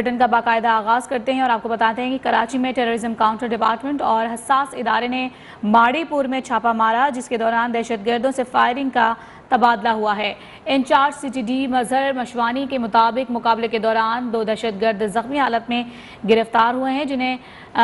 Bulletin का बाकायदा आगाज करते हैं और आपको बताते हैं कि कराची में टेररिज्म काउंटर डिपार्टमेंट और हसास इदारे ने माड़ीपुर में छापा मारा, जिसके दौरान दहशतगर्दों से फायरिंग का तबादला हुआ है। इंचार्ज CTD मजहर मशवानी के मुताबिक मुकाबले के दौरान 2 दहशतगर्द जख्मी हालत में गिरफ्तार हुए हैं, जिन्हें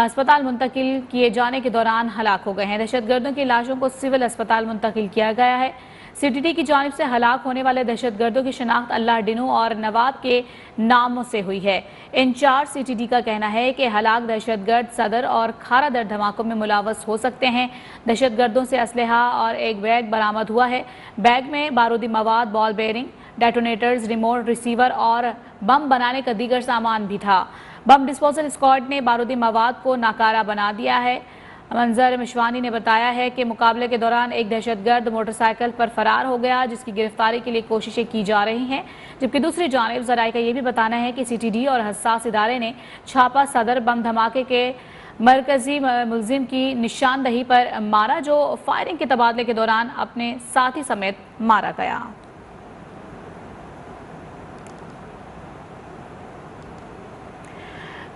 अस्पताल मुंतकिल किए जाने के दौरान हलाक हो गए हैं। दहशतगर्दों की लाशों को सिविल अस्पताल मुंतकिल किया गया है। CTD की जानिब से हलाक होने वाले दहशतगर्दों की शनाख्त अल्लाह डिनो और नवाब के नामों से हुई है। इंचार्ज CTD का कहना है कि हलाक दहशतगर्द सदर और खारा दर धमाकों में मुलव्वस हो सकते हैं। दहशतगर्दों से असलहा और एक बैग बरामद हुआ है। बैग में बारूदी मवाद, ball bearing, detonators, remote receiver और बम बनाने का दीगर सामान भी था। बम डिस्पोजल स्क्वाड ने बारूदी मवाद को नाकारा बना दिया है। मंजर मशवानी ने बताया है कि मुकाबले के दौरान एक दहशतगर्द मोटरसाइकिल पर फरार हो गया, जिसकी गिरफ्तारी के लिए कोशिशें की जा रही हैं। जबकि दूसरी जानिब ज़राए का यह भी बताना है कि CTD और हसास इदारे ने छापा सदर बम धमाके के मरकजी मुलजिम की निशानदही पर मारा, जो फायरिंग के तबादले के दौरान अपने साथी समेत मारा गया।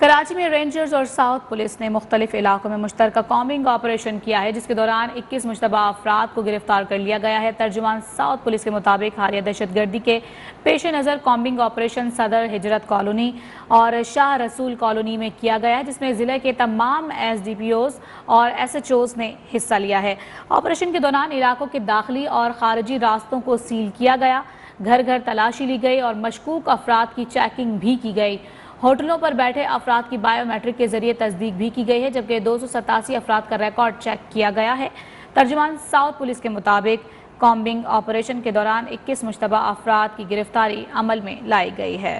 कराची में रेंजर्स और साउथ पुलिस ने मुख्तलिफ इलाकों में मुश्तरका कॉम्बिंग ऑपरेशन किया है, जिसके दौरान 21 मुशतबा अफराद को गिरफ्तार कर लिया गया है। तर्जुमान साउथ पुलिस के मुताबिक हालिया दहशतगर्दी के पेश नज़र कॉम्बिंग ऑपरेशन सदर हिजरत कॉलोनी और शाह रसूल कॉलोनी में किया गया है, जिसमें ज़िले के तमाम SDPOs और SHOs ने हिस्सा लिया है। ऑपरेशन के दौरान इलाकों के दाखिली और खारजी रास्तों को सील किया गया, घर घर तलाशी ली गई और मशकूक अफराद की चेकिंग भी की गई। होटलों पर बैठे अफराद की बायोमेट्रिक के जरिए तस्दीक भी की गई है, जबकि 287 अफराद का रिकॉर्ड चेक किया गया है। तर्जुमान साउथ पुलिस के मुताबिक कॉम्बिंग ऑपरेशन के दौरान 21 मुश्तबा अफराद की गिरफ्तारी अमल में लाई गई है।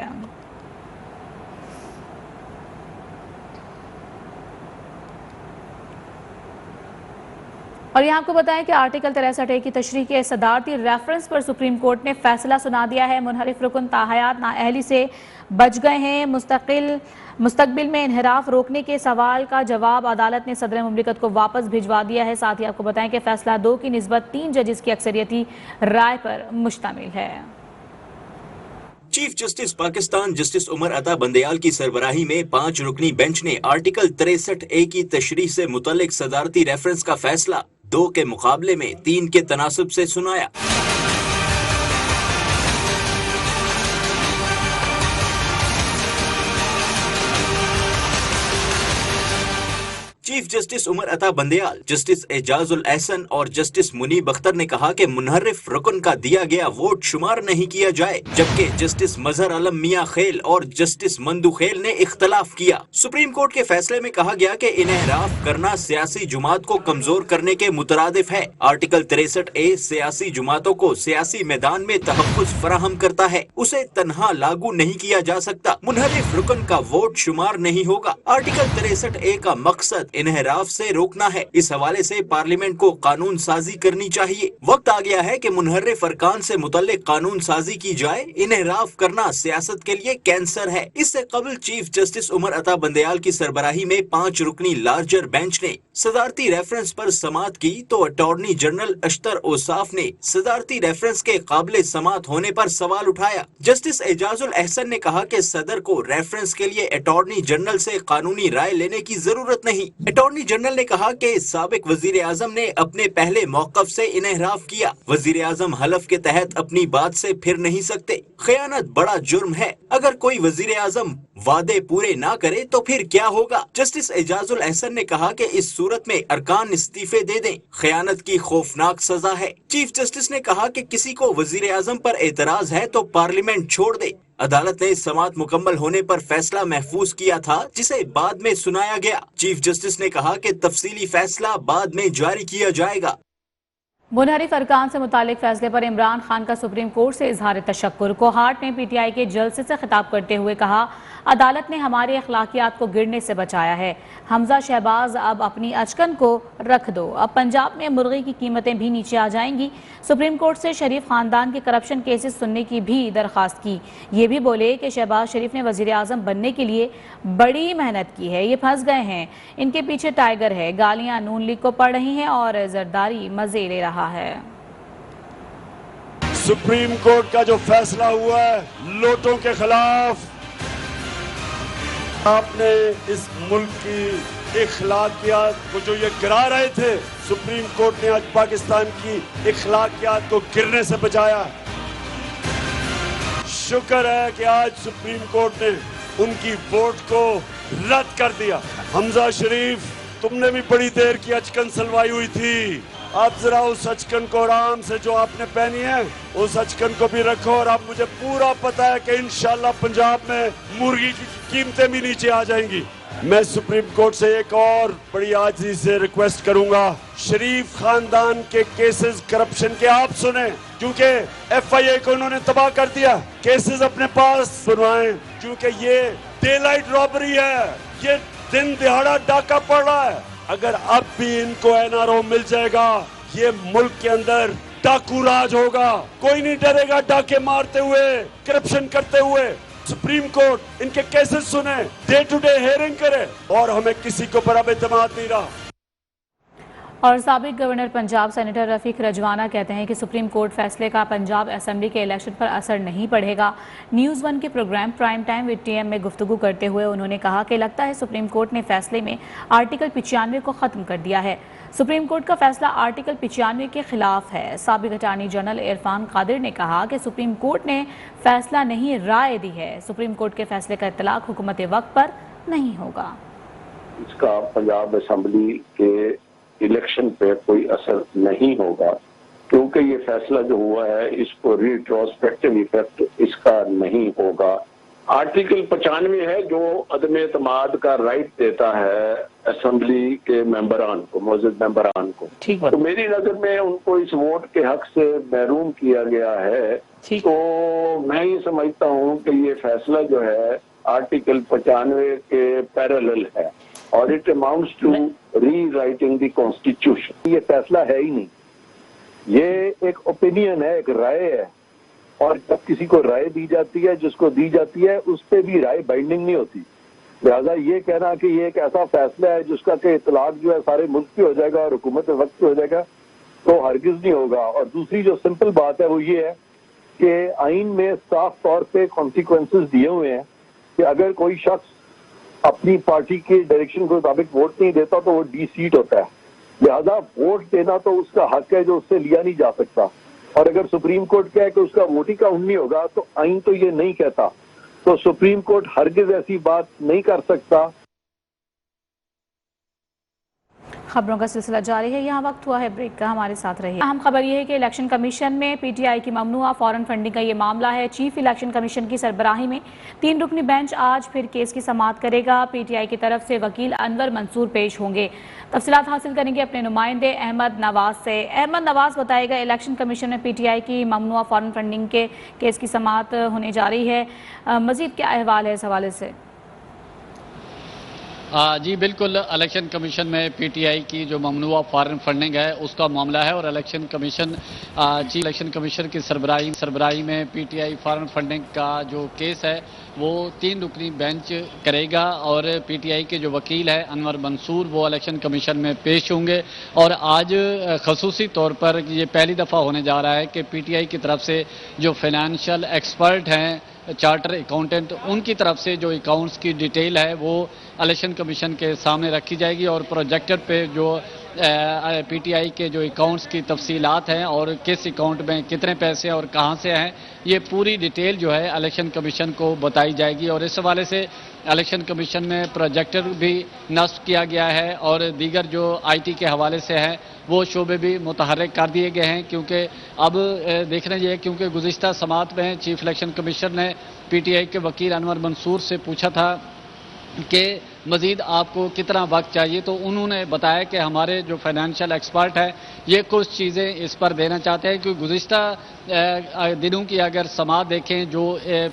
और यहाँ आपको बताएं कि आर्टिकल 63A की तशरीह के सदारती रेफरेंस पर सुप्रीम कोर्ट ने फैसला सुना दिया है। मुनहरिफ रुकन ताहयात नाअहली से बच गए हैं। मुस्तकबिल में इनहराफ रोकने के सवाल का जवाब अदालत ने सदर मुमलिकत को वापस भिजवा दिया है। साथ ही आपको बताएं कि फैसला 2 की निस्बत 3 जजेस की अक्सरियती राय पर मुश्तमिल है। Chief justice Pakistan justice Umar Ata Bandial की सरबराही में 5 रुकनी बेंच ने आर्टिकल 63A की तशरीह से मुतल्लिक सदारती रेफरेंस का फैसला 2 के मुकाबले में 3 के तनासुब से सुनाया। Chief justice Umar Ata Bandial, justice Ejazul Ehsan और जस्टिस मुनीब अख्तर ने कहा कि मुनहरिफ रुकन का दिया गया वोट शुमार नहीं किया जाए, जबकि जस्टिस मजहर आलम मियां खेल और जस्टिस मंदू खेल ने इख्तलाफ किया। सुप्रीम कोर्ट के फैसले में कहा गया कि इनहराफ करना सियासी जुमात को कमजोर करने के मुतरादिफ है। आर्टिकल 63A सियासी जुमातों को सियासी मैदान में तहफ़्फ़ुज़ फराहम करता है, उसे तन्हा लागू नहीं किया जा सकता। मुनहरिफ रुकन का वोट शुमार नहीं होगा। आर्टिकल 63A का मकसद इनहराफ से रोकना है। इस हवाले से पार्लियामेंट को कानून साजी करनी चाहिए। वक्त आ गया है कि मुनहरिफ अरकान से मुतल्लिक कानून साजी की जाए। इनहराफ करना सियासत के लिए कैंसर है। इससे कबल चीफ जस्टिस उमर अता बंदयाल की सरबराही में 5 रुकनी लार्जर बेंच ने सदारती रेफरेंस पर समात की, तो अटॉर्नी जनरल अशतर ओसाफ ने सदारती रेफरेंस के काबिल समात होने पर सवाल उठाया। जस्टिस एजाजुल एहसन ने कहा कि सदर को रेफरेंस के लिए अटॉर्नी जनरल से कानूनी राय लेने की जरूरत नहीं। अटॉर्नी जनरल ने कहा कि साबिक वजीर आजम ने अपने पहले मौकफ से इनहराफ किया। वजीर आजम हलफ के तहत अपनी बात से फिर नहीं सकते। खयानत बड़ा जुर्म है। अगर कोई वजीर आजम वादे पूरे ना करे तो फिर क्या होगा। जस्टिस एजाजुल एहसन ने कहा कि इस सूरत में अरकान इस्तीफे दे दें। खयानत की खौफनाक सजा है। चीफ जस्टिस ने कहा कि किसी को वजीर आजम पर एतराज है तो पार्लियामेंट छोड़ दे। अदालत ने समात मुकम्मल होने पर फैसला महफूज किया था, जिसे बाद में सुनाया गया। चीफ जस्टिस ने कहा कि तफसीली फैसला बाद में जारी किया जाएगा। मुनहरिफ अरकान से मुतालिक फैसले पर इमरान खान का सुप्रीम कोर्ट से इजहार तशक्कुर। कोहाट ने PTI के जलसे से खिताब करते हुए कहा, अदालत ने हमारी अखलाकियात को गिरने से बचाया है। हमजा शहबाज, अब अपनी अचकन को रख दो। अब पंजाब में मुर्गी की कीमतें भी नीचे आ जाएंगी। सुप्रीम कोर्ट से शरीफ खानदान के करप्शन केसेस सुनने की भी दरख्वास्त की। ये भी बोले कि शहबाज शरीफ ने वजीर आजम बनने के लिए बड़ी मेहनत की है, ये फंस गए हैं, इनके पीछे टाइगर है। गालियां नून लीग को पड़ रही हैं और जरदारी मजे ले रहा है। सुप्रीम कोर्ट का जो फैसला हुआ है नोटों के खिलाफ, आपने इस मुल्क की इखलाकियात को जो ये गिरा रहे थे, सुप्रीम कोर्ट ने आज पाकिस्तान की इखलाकियात को गिरने से बचाया। शुक्र है कि आज सुप्रीम कोर्ट ने उनकी वोट को रद्द कर दिया। हमजा शरीफ, तुमने भी बड़ी देर की अचकन सलवाई हुई थी, आप जरा उस अचकन को आराम से जो आपने पहनी है उस अचकन को भी रखो। और अब मुझे पूरा पता है कि इंशाल्लाह पंजाब में मुर्गी की कीमतें भी नीचे आ जाएंगी। मैं सुप्रीम कोर्ट से एक और बड़ी आजिज़ी से रिक्वेस्ट करूंगा, शरीफ खानदान के केसेस करप्शन के आप सुने, क्योंकि FIA को उन्होंने तबाह कर दिया। केसेस अपने पास बनवाएं, क्योंकि ये डे लाइट रॉबरी है, ये दिन दिहाड़ा डाका पड़ रहा है। अगर अब भी इनको NRO मिल जाएगा, ये मुल्क के अंदर डाकू राज होगा। कोई नहीं डरेगा डाके मारते हुए, करप्शन करते हुए। सुप्रीम कोर्ट इनके केसेस सुने, डे टू डे हेयरिंग करे, और हमें किसी को पर अब एतमाद नहीं रहा। और साबिक गवर्नर पंजाब सेनेटर रफीक रजवाना कहते हैं कि सुप्रीम कोर्ट फैसले का पंजाब असेंबली के इलेक्शन पर असर नहीं पड़ेगा। न्यूज़ 1 के program prime time with TM में गुफ्तगू करते हुए उन्होंने कहा कि लगता है सुप्रीम कोर्ट ने फैसले में आर्टिकल 95 को ख़त्म कर दिया है। सुप्रीम कोर्ट का फैसला आर्टिकल 95 के खिलाफ है। साबिक अटार्नी जनरल इरफान कादिर ने कहा कि सुप्रीम कोर्ट ने फैसला नहीं, राय दी है। सुप्रीम कोर्ट के फैसले का इतलाक हुकूमत वक्त पर नहीं होगा। इसका पंजाब असेंबली के इलेक्शन पे कोई असर नहीं होगा, क्योंकि ये फैसला जो हुआ है इसको रिट्रोस्पेक्टिव इफेक्ट इसका नहीं होगा। आर्टिकल 95 है जो अदम एतमाद का राइट देता है असेंबली के मेंबरान को, मौजूद मेंबरान को। ठीक है, तो मेरी नजर में उनको इस वोट के हक से महरूम किया गया है। तो मैं ये समझता हूँ कि ये फैसला जो है आर्टिकल 95 के पैरेलल है और it amounts to rewriting the constitution. ये फैसला है ही नहीं, ये एक ओपिनियन है, एक राय है, और जब किसी को राय दी जाती है, जिसको दी जाती है, उस पर भी राय बाइंडिंग नहीं होती। लिहाजा ये कहना कि ये एक ऐसा फैसला है जिसका कि इतलाक जो है सारे मुल्क पे हो जाएगा और हुकूमत वक्त पे हो जाएगा, तो हरगिज नहीं होगा। और दूसरी जो सिंपल बात है वो ये है कि आइन में साफ तौर पे कॉन्सिक्वेंसेस दिए हुए हैं कि अगर कोई शख्स अपनी पार्टी के डायरेक्शन के मुताबिक वोट नहीं देता तो वो डी-सीट होता है। लिहाजा वोट देना तो उसका हक है जो उससे लिया नहीं जा सकता। और अगर सुप्रीम कोर्ट कहे कि उसका वोट ही काउंट नहीं होगा तो आइन तो ये नहीं कहता, तो सुप्रीम कोर्ट हरगिज ऐसी बात नहीं कर सकता। खबरों का सिलसिला जारी है, यहाँ वक्त हुआ है ब्रेक का, हमारे साथ रहिए। अहम खबर यह है कि इलेक्शन कमीशन में PTI की ममनुआ फॉरेन फंडिंग का ये मामला है। चीफ इलेक्शन कमीशन की सरबराही में 3 रुकनी बेंच आज फिर केस की समाअत करेगा। PTI की तरफ से वकील अनवर मंसूर पेश होंगे। तफसीलात हासिल करेंगे अपने नुमाइंदे अहमद नवाज से। अहमद नवाज बताएगा, इलेक्शन कमीशन में PTI की ममनुआ फॉरेन फंडिंग के केस की समाअत होने जा रही है, मजीद क्या अहवाल है इस हवाले से? जी बिल्कुल, इलेक्शन कमीशन में PTI की जो ममनुआ फॉरेन फंडिंग है उसका मामला है और election commission chief election commission की सरबराही में PTI फॉरेन फंडिंग का जो केस है वो 3 रुकनी बेंच करेगा और PTI के जो वकील है अनवर मंसूर वो इलेक्शन कमीशन में पेश होंगे। और आज खसूसी तौर पर ये पहली दफ़ा होने जा रहा है कि PTI की तरफ से जो फाइनेंशियल एक्सपर्ट हैं, चार्टर अकाउंटेंट, उनकी तरफ से जो अकाउंट्स की डिटेल है वो इलेक्शन कमीशन के सामने रखी जाएगी और प्रोजेक्टर पे जो PTI के जो अकाउंट्स की तफसीलात हैं और किस अकाउंट में कितने पैसे और कहां से हैं, ये पूरी डिटेल जो है इलेक्शन कमीशन को बताई जाएगी। और इस हवाले से इलेक्शन कमीशन में प्रोजेक्टर भी नस्ब किया गया है और दीगर जो IT के हवाले से है वो शोबे भी मुतहर्रिक कर दिए गए हैं, क्योंकि अब देखना ये है क्योंकि गुज़िश्ता समाअत में चीफ इलेक्शन कमीशन ने PTI के वकील अनवर मंसूर से पूछा था कि मज़ीद आपको कितना वक्त चाहिए, तो उन्होंने बताया कि हमारे जो फाइनेंशियल एक्सपर्ट है ये कुछ चीज़ें इस पर देना चाहते हैं कि गुज़िश्ता दिनों की अगर समाअत देखें जो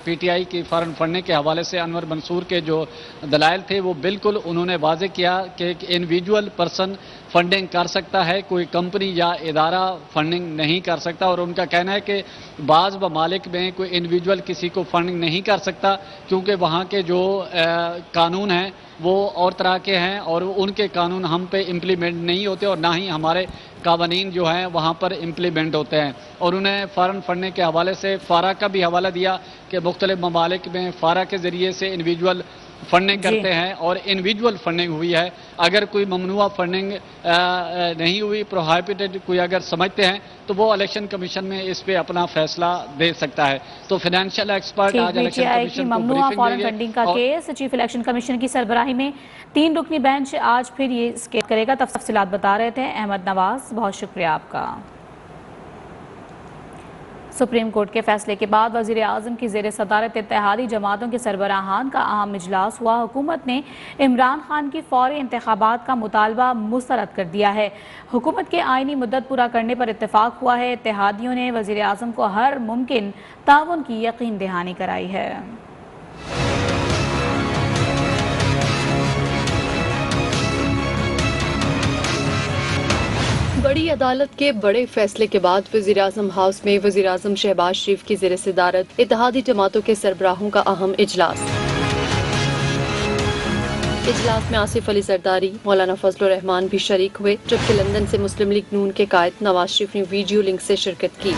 PTI की फॉरेन फंडिंग के हवाले से अनवर मंसूर के जो दलाइल थे वो बिल्कुल उन्होंने वाज़ेह किया कि इंडिविजुअल पर्सन फंडिंग कर सकता है, कोई कंपनी या इदारा फंडिंग नहीं कर सकता। और उनका कहना है कि बाज़ ममालिक में कोई इंडिविजुअल किसी को फंडिंग नहीं कर सकता क्योंकि वहाँ के जो कानून हैं वो और तरह के हैं और उनके कानून हम पे इम्प्लीमेंट नहीं होते और ना ही हमारे कानून जो हैं वहाँ पर इम्प्लीमेंट होते हैं। और उन्हें फॉरेन फंडिंग के हवाले से फारा का भी हवाला दिया कि मुख्तलिफ ममालिक में फारा के ज़रिए से इंडिविजुअल फंडिंग करते हैं और इंडिविजुअल फंडिंग हुई है। अगर कोई ममनुआ फंडिंग नहीं हुई, प्रोहिबिटेड कोई अगर समझते हैं तो वो इलेक्शन कमीशन में इस पे अपना फैसला दे सकता है। तो फाइनेंशियल एक्सपर्ट आज इलेक्शन कमीशन को ममनुआ ब्रीफिंग फॉरेन देंगे फंडिंग का केस चीफ इलेक्शन कमीशन की सरबराही में 3 रुकनी बेंच आज फिर ये स्केट करेगा। तफसीलात बता रहे थे अहमद नवाज, बहुत शुक्रिया आपका। सुप्रीम कोर्ट के फैसले के बाद वजीर आजम की जेर सदारत इत्तेहादी जमातों के सरबराहान का अहम इजलास हुआ। हुकूमत ने इमरान खान की फौरी इंतखाबात का मुतालबा मुस्तरद कर दिया है। हुकूमत के आईनी मुद्दत पूरा करने पर इत्तेफाक हुआ है। इत्तेहादियों ने वजीर आजम को हर मुमकिन ताउन की यकीन दहानी कराई है। बड़ी अदालत के बड़े फैसले के बाद वजीर आजम हाउस में वजीर आजम शहबाज शरीफ की जेर सदारत इत्तेहादी जमातों के सरबराहों का अहम इजलास। इजलास में आसिफ अली जरदारी, मौलाना फजलुर रहमान भी शरीक हुए, जबकि लंदन से मुस्लिम लीग नून के कायद नवाज शरीफ ने वीडियो लिंक से शिरकत की।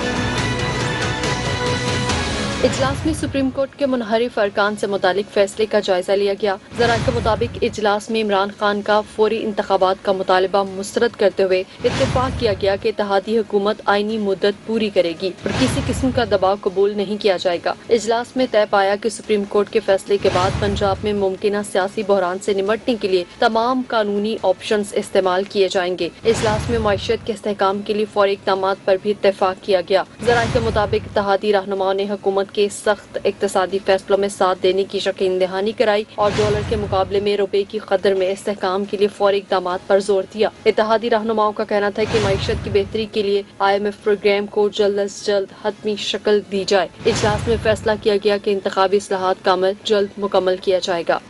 इजलास में सुप्रीम कोर्ट के मुनहरिफ अरकान से मुतालिक फैसले का जायजा लिया गया। ज़राए के मुताबिक इजलास में इमरान खान का फौरी इंतखाबात का मुतालबा मुस्तरद करते हुए इत्तेफाक किया गया कि इत्तेहादी हुकूमत आईनी मुद्दत पूरी करेगी और किसी किस्म का दबाव कबूल नहीं किया जाएगा। इजलास में तय पाया कि सुप्रीम कोर्ट के फैसले के बाद पंजाब में मुमकिन सियासी बहरान से निमटने के लिए तमाम कानूनी ऑप्शन इस्तेमाल किए जाएंगे। इजलास में मईशत के इस्तेहकाम के लिए फौरी इक़दाम पर भी इत्तेफाक किया गया। ज़राए के मुताबिक इत्तेहादी रहनुमाओं ने हुकूमत के सख्त इक्तसादी फैसलों में साथ देने की यकीन दहानी कराई और डॉलर के मुकाबले में रुपए की कदर में इस्तेहकाम के लिए फौरी इक़दाम पर जोर दिया। इत्तेहादी रहनुमाओं का कहना था कि मईशत की बेहतरी के लिए IMF प्रोग्राम को जल्द अज जल्द हतमी शक्ल दी जाए। इजलास में फैसला किया गया कि इंतखाबी इस्लाहात का अमल जल्द मुकम्मल किया जाएगा।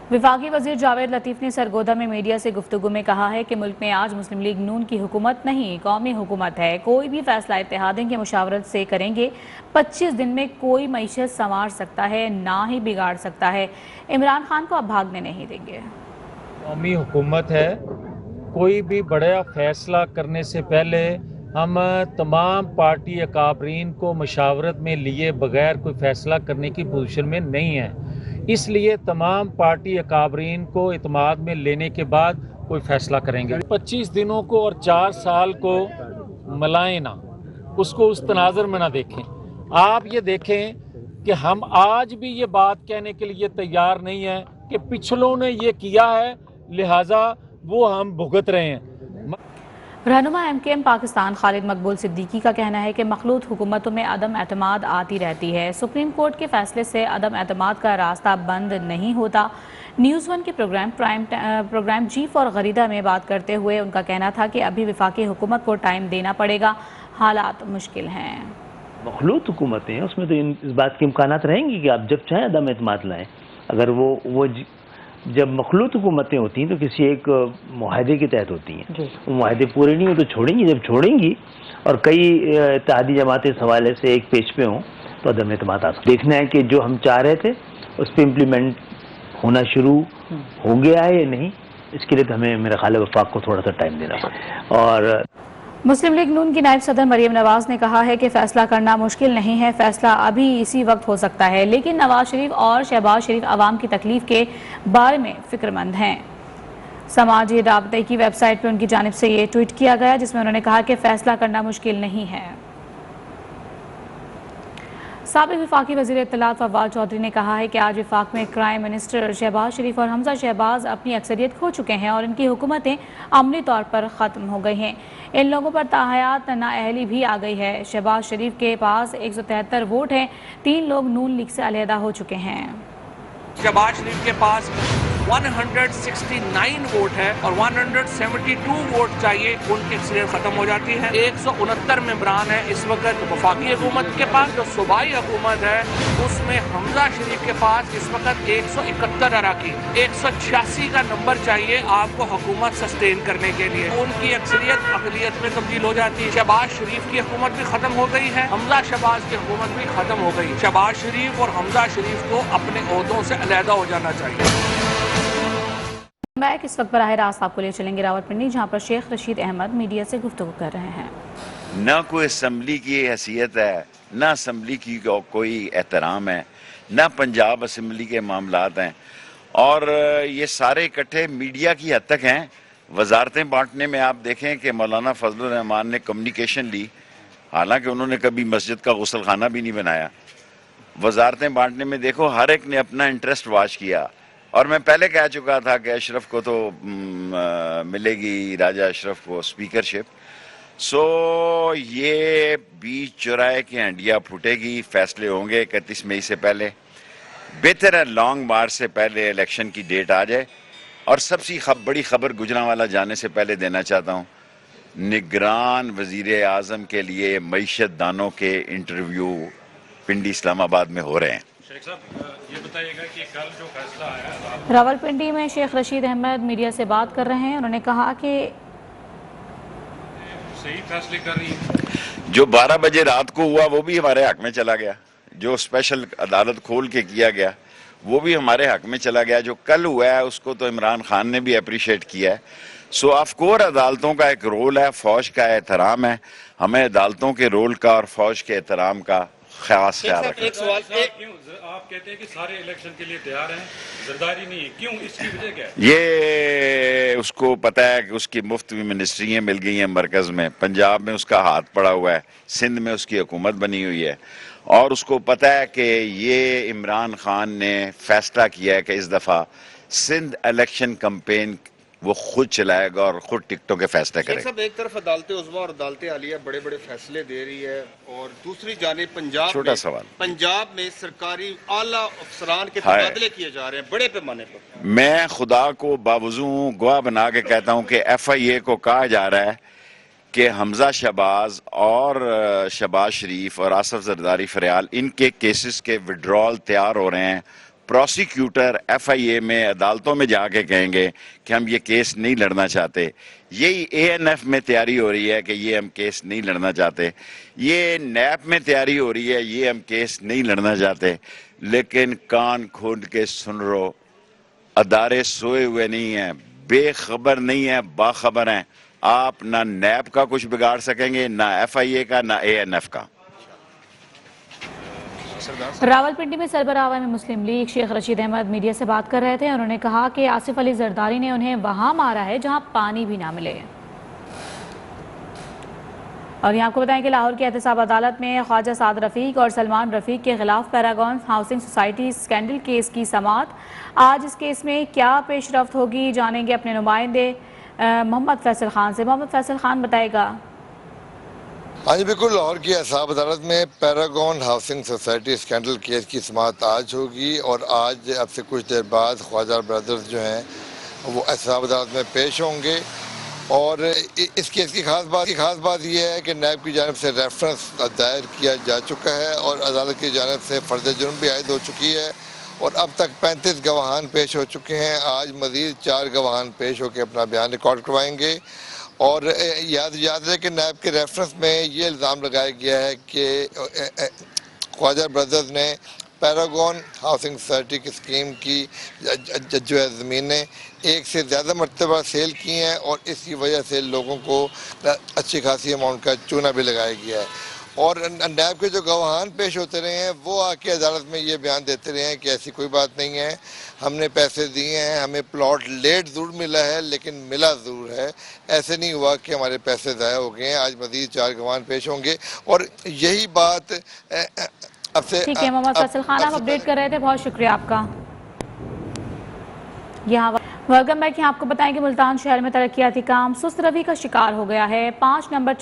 वफाकी वजीर जावेद लतीफ ने सरगोदा में मीडिया से गुफ्तगू में कहा है कि मुल्क में आज मुस्लिम लीग नून की हुकूमत नहीं, कौमी हुकूमत है। कोई भी फैसला इत्तेहादियों की मुशावरत से करेंगे। 25 दिन में कोई मईशत संवार सकता है, ना ही बिगाड़ सकता है। इमरान खान को अब भागने नहीं देंगे। कौमी हुकूमत है, कोई भी बड़ा फैसला करने से पहले हम तमाम पार्टी अकाबरीन को मशावरत में लिए बगैर कोई फैसला करने की पोजीशन में नहीं है। इसलिए तमाम पार्टी अकाबरीन को इत्माद में लेने के बाद कोई फैसला करेंगे। 25 दिनों को और 4 साल को मलाएं ना, उसको उस तनाज़र में ना देखें। आप ये देखें कि हम आज भी ये बात कहने के लिए तैयार नहीं है कि पिछलों ने ये किया है लिहाजा वो हम भुगत रहे हैं। रहनुमा MKM पाकिस्तान खालिद मकबूल सिद्दीकी का कहना है कि मखलूत हुकूमतों में अदम एतमाद आती रहती है। सुप्रीम कोर्ट के फैसले से अदम एतमाद का रास्ता बंद नहीं होता। न्यूज़ 1 के प्रोग्राम चीफ और गरीदा में बात करते हुए उनका कहना था कि अभी वफाकी हुकूमत को टाइम देना पड़ेगा, हालात मुश्किल हैं। मखलूत हुकूमतें हैं, उसमें तो इस बात के इम्कानात रहेंगी कि आप जब चाहें अदम एतमाद लाएँ। अगर वो जब मखलूत हुकूमतें होती हैं तो किसी एक मुआहदे के तहत होती हैं, वो मुआहदे पूरे नहीं हो तो छोड़ेंगी। जब छोड़ेंगी और कई इत्तेहादी जमातें इस हवाले से एक पेज पे हों तो अदम एतमाद आ सकता। देखना है कि जो हम चाह रहे थे उस पर इम्प्लीमेंट होना शुरू हो गया है या नहीं, इसके लिए तो हमें मेरा ख्याल है वफाक को थोड़ा सा टाइम देना पड़ेगा। और मुस्लिम लीग नून की नायब सदर मरियम नवाज ने कहा है कि फैसला करना मुश्किल नहीं है, फैसला अभी इसी वक्त हो सकता है, लेकिन नवाज शरीफ और शहबाज शरीफ आवाम की तकलीफ के बारे में फिक्रमंद हैं। समाजी राबते की वेबसाइट पर उनकी जानिब से ये ट्वीट किया गया जिसमें उन्होंने कहा कि फैसला करना मुश्किल नहीं है। साबिक वफाकी वज़ीर इत्तलात फवाद चौधरी ने कहा है कि आज वफाक में क्राइम मिनिस्टर शहबाज शरीफ और हमजा शहबाज अपनी अक्सरियत खो चुके हैं और इनकी हुकूमतें अमली तौर पर ख़त्म हो गई हैं। इन लोगों पर ताहयात नाअहली भी आ गई है। शहबाज शरीफ के पास 173 वोट हैं, 3 लोग नून लीग से अलहदा हो चुके हैं। शहबाज शरीफ के पास 169 वोट है और 172 वोट चाहिए, उनकी अक्सरियत खत्म हो जाती है। 169 मेंबरान है इस वक्त वफाकी हुकूमत के पास। जो सूबाई हुकूमत है उसमें हमजा शरीफ के पास इस वक्त 171 अराकीन, 186 का नंबर चाहिए आपको हुकूमत सस्टेन करने के लिए। उनकी अक्सरियत अकलियत में तब्दील हो जाती है। शहबाज शरीफ की हुकूमत भी खत्म हो गई है, हमजा शहबाज की हुकूमत भी खत्म हो गई। शहबाज शरीफ और हमजा शरीफ को अपने ओहदों से अलहदा हो जाना चाहिए। बैक इस वक्त बराह रास्त आपको ले चलेंगे रावलपिंडी, जहां पर शेख रशीद अहमद मीडिया से गुफ्तगू कर रहे हैं। ना कोई असम्बली की हैसियत है, ना असम्बली की कोई एहतराम है। न पंजाब असम्बली के मामलात हैं, और ये सारे इकट्ठे मीडिया की हद तक हैं। वजारतें बांटने में आप देखें कि मौलाना फजलुर रहमान ने कम्युनिकेशन ली, हालांकि उन्होंने कभी मस्जिद का गुसल खाना भी नहीं बनाया। वजारतें बांटने में देखो हर एक ने अपना इंटरेस्ट वॉच किया, और मैं पहले कह चुका था कि अशरफ को तो मिलेगी, राजा अशरफ को स्पीकरशिप। सो ये बीच चौराहे की हंडिया फूटेगी, फैसले होंगे 31 मई से पहले। बेहतर है लॉन्ग मार्च से पहले इलेक्शन की डेट आ जाए। और सबसे बड़ी खबर गुजरांवाला जाने से पहले देना चाहता हूँ, निगरान वजीर आजम के लिए मईशत दानों के इंटरव्यू पिंडी इस्लामाबाद में हो रहे हैं। शेख साहब ये बताइएगा कि कल जो फैसला आया रावलपिंडी में शेख रशीद अहमद मीडिया से बात कर रहे हैं। उन्होंने कहा कि सही फैसले कर रही है। जो 12 बजे रात को हुआ वो भी हमारे हक में चला गया, जो स्पेशल अदालत खोल के किया गया वो भी हमारे हक में चला गया। जो कल हुआ है उसको तो इमरान खान ने भी अप्रिशिएट किया है। सो ऑफकोर्स अदालतों का एक रोल है, फौज का एहतराम है, हमें अदालतों के रोल का और फौज के एहतराम का खास ख्याल रखना। एक सवाल, आप कहते हैं कि सारे इलेक्शन के लिए तैयार हैं, जरदारी नहीं है, क्यों, इसकी वजह क्या है? ये उसको पता है कि उसकी मुफ्त में मिनिस्ट्रियाँ मिल गई हैं मरकज़ में, पंजाब में उसका हाथ पड़ा हुआ है, सिंध में उसकी हुकूमत बनी हुई है, और उसको पता है कि ये इमरान खान ने फैसला किया है कि इस दफ़ा सिंध इलेक्शन कैंपेन वो खुद चलाएगा और खुद टिकटों के फैसले करेगा। सब एक तरफ अदालतें उज़्मा और अदालतें आलिया बड़े बड़े फैसले दे रही है, और दूसरी जानिब पंजाब छोटा सवाल, पंजाब में सरकारी आला अफसरान के तबादले किए जा रहे हैं बड़े पैमाने पर। मैं खुदा को बावजू गवाह बना के कहता हूँ कि FIA को कहा जा रहा है कि हमजा शहबाज और शहबाज शरीफ और आसफ जरदारी फरियाल इनके केसेस के विड्रॉल तैयार हो रहे हैं। प्रोसिक्यूटर FIA में अदालतों में जाके कहेंगे कि हम ये केस नहीं लड़ना चाहते। यही ANF में तैयारी हो रही है कि ये हम केस नहीं लड़ना चाहते। ये NAP में तैयारी हो रही है, ये हम केस नहीं लड़ना चाहते। लेकिन कान खोल के सुन लो, अदारे सोए हुए नहीं हैं, बेखबर नहीं है, बाखबर हैं। आप ना NAP का कुछ बिगाड़ सकेंगे, ना FIA का, ना ANF का। रावलपिंडी में सरबराह में मुस्लिम लीग शेख रशीद अहमद मीडिया से बात कर रहे थे। उन्होंने कहा कि आसिफ अली जरदारी ने उन्हें वहां मारा है जहां पानी भी ना मिले। और यहाँ आपको बताएं कि लाहौर की एहतसाब अदालत में ख्वाजा साद रफीक और सलमान रफीक के खिलाफ Paragon housing society scandal case की समाअत। आज इस केस में क्या पेशरफ्त होगी, जानेंगे अपने नुमाइंदे मोहम्मद फैसल खान से। मोहम्मद फैसल खान बताएगा। हाँ जी बिल्कुल, लाहौर की एहतसाब अदालत में Paragon housing society scandal case की समाअत आज होगी, और आज अब से कुछ देर बाद ख्वाजा ब्रदर्स जो हैं वो एहतसाब अदालत में पेश होंगे। और इस केस की खास बात यह है कि नैब की जानिब से रेफरेंस दायर किया जा चुका है और अदालत की जानिब से फर्ज जुर्म भी आयद हो चुकी है, और अब तक 35 गवाहान पेश हो चुके हैं। आज मज़ीद 4 गवाहान पेश होकर अपना बयान रिकॉर्ड करवाएंगे। और याद रहे कि नैब के रेफरेंस में ये इल्ज़ाम लगाया गया है कि ख्वाजा ब्रदर्स ने पैरागॉन हाउसिंग सोसाइटी की स्कीम की जो है ज़मीनें एक से ज़्यादा मरतबा सेल की हैं, और इसकी वजह से लोगों को अच्छी खासी अमाउंट का चूना भी लगाया गया है। और नैब के जो गवाहान पेश होते रहे हैं वो आके अदालत में ये बयान देते रहे हैं कि ऐसी कोई बात नहीं है, हमने पैसे दिए हैं, हमें प्लॉट लेट ज़रूर मिला है लेकिन मिला ज़रूर है, ऐसे नहीं हुआ कि हमारे पैसे ज़ाया हो गए हैं। आज मज़ीद 4 गवाहान पेश होंगे, और यही बात अब से। ठीक है मोहम्मद फैसल खान, आप अपडेट कर रहे थे, बहुत शुक्रिया आपका। यहाँ वेलकम बैक। यहाँ आपको बताएं कि मुल्तान शहर में तरक्याती काम सुस्त रवि का शिकार हो गया है। 5 नंबर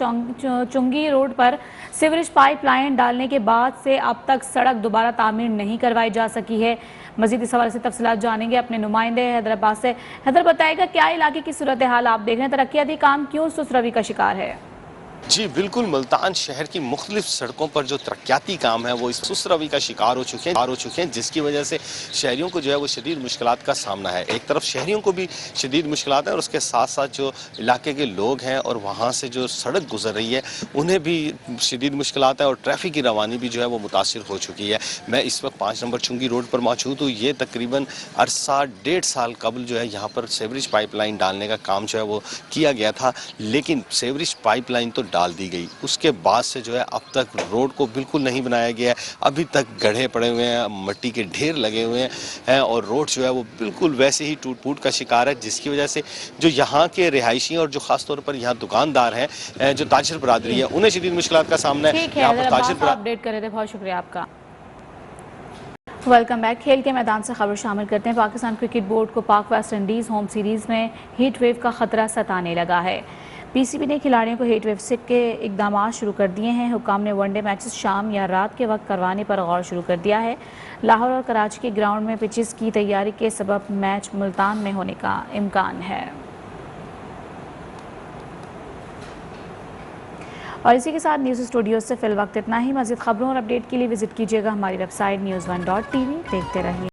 चुंगी रोड पर सीवरेज पाइपलाइन डालने के बाद से अब तक सड़क दोबारा तामीर नहीं करवाई जा सकी है। मजीद इस हवाले से तफसीलात जानेंगे अपने नुमाइंदे हैदराबाद से। हैदर बताएगा क्या इलाके की सूरत हाल आप देख रहे हैं, तरक्याती काम क्यों सुस्त रवि का शिकार है? जी बिल्कुल, मुल्तान शहर की मुख्तलिफ सड़कों पर जो तरक्याती काम है वो इस सुस्त रवि का शिकार हो चुके हैं, जिसकी वजह से शहरियों को जो है वो शदीद मुश्किलात का सामना है। एक तरफ शहरियों को भी शदीद मुश्किलात है, और उसके साथ साथ जो इलाके के लोग हैं और वहाँ से जो सड़क गुजर रही है उन्हें भी शदीद मुश्किलात है, और ट्रैफिक की रवानी भी जो है वो मुतासिर हो चुकी है। मैं इस वक्त 5 नंबर चुंगी रोड पर मौजूद हूँ। ये तकरीबन अरसा 1.5 साल कबल जो है यहाँ पर सीवरेज पाइपलाइन डालने का काम जो है वो किया गया था, लेकिन सीवरेज पाइपलाइन तो डाल दी गई, उसके बाद से जो है अब तक रोड को बिल्कुल नहीं बनाया गया है। अभी तक गड्ढे पड़े हुए हैं, मट्टी के ढेर लगे हुए हैं और रोड जो है वो बिल्कुल वैसे ही टूट फूट का शिकार है, जिसकी वजह से जो यहाँ के रिहायशी और जो खास तौर पर यहाँ दुकानदार हैं, जो ताजिर बरादरी है, उन्हें शदीद मुश्किलात का सामना है। यहाँ पर ताजिर अपडेट कर रहे थे, बहुत शुक्रिया आपका। Welcome back. खेल के मैदान से खबर शामिल करते हैं। पाकिस्तान क्रिकेट बोर्ड को पाक वेस्ट इंडीज़ होम सीरीज़ में हीट वेव का खतरा सताने लगा है। पीसीबी ने खिलाड़ियों को हीट वेव से के इकदाम शुरू कर दिए हैं। हुकाम ने वनडे मैचेस शाम या रात के वक्त करवाने पर गौर शुरू कर दिया है। लाहौर और कराची के ग्राउंड में पिचेस की तैयारी के सबब मैच मुल्तान में होने का इम्कान है। और इसी के साथ न्यूज़ स्टूडियो से फिल वक्त इतना ही। मज़ीद खबरों और अपडेट के लिए विजिट कीजिएगा हमारी वेबसाइट news1.tv। देखते रहिए।